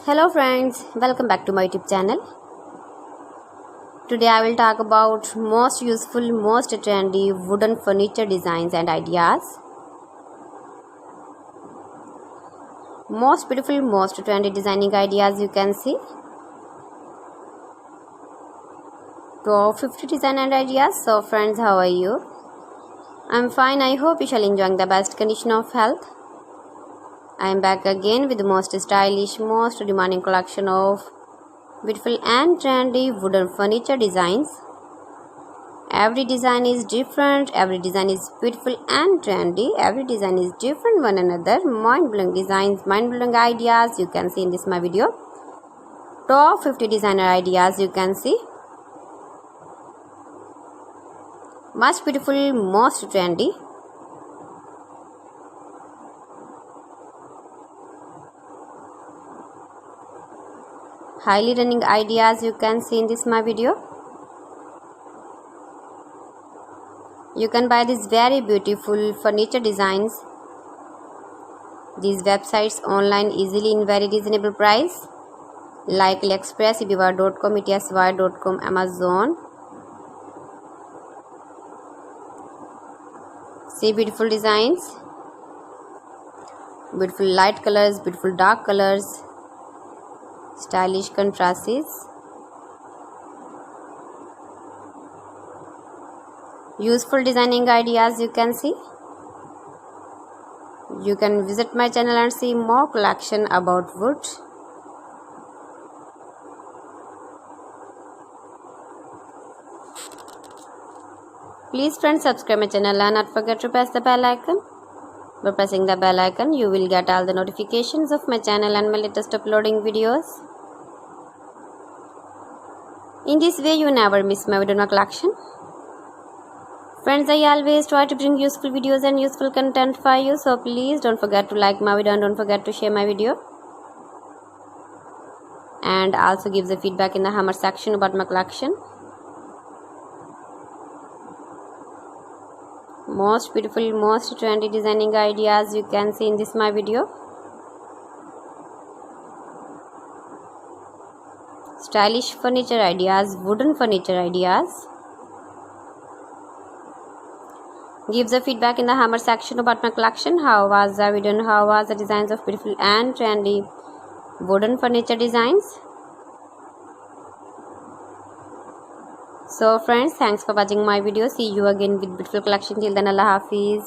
Hello friends, welcome back to my YouTube channel. Today I will talk about most useful, most trendy wooden furniture designs and ideas. Most beautiful, most trendy designing ideas you can see. Top 50 design and ideas. So friends, how are you? I'm fine. I hope you shall enjoy the best condition of health. I am back again with the most stylish, most demanding collection of beautiful and trendy wooden furniture designs. Every design is different, every design is beautiful and trendy, every design is different one another. Mind-blowing designs, mind-blowing ideas you can see in this my video. Top 50 designer ideas you can see. Much beautiful, most trendy. Highly running ideas you can see in this my video. You can buy these very beautiful furniture designs, these websites online easily in very reasonable price like AliExpress, eBay.com, ETSY.com, Amazon. See beautiful designs, beautiful light colors, beautiful dark colors, stylish contrasts. Useful designing ideas you can see. You can visit my channel and see more collection about wood. Please friends, subscribe my channel and not forget to press the bell icon. By pressing the bell icon, you will get all the notifications of my channel and my latest uploading videos. In this way, you never miss my video collection. Friends, I always try to bring useful videos and useful content for you. So please don't forget to like my video and don't forget to share my video. And also give the feedback in the comment section about my collection. Most beautiful, most trendy designing ideas you can see in this my video. Stylish furniture ideas, wooden furniture ideas. Give the feedback in the comment section about my collection. How was the video and how was the designs of beautiful and trendy wooden furniture designs. So friends, thanks for watching my video. See you again with beautiful collection. Till then, Allah Hafiz.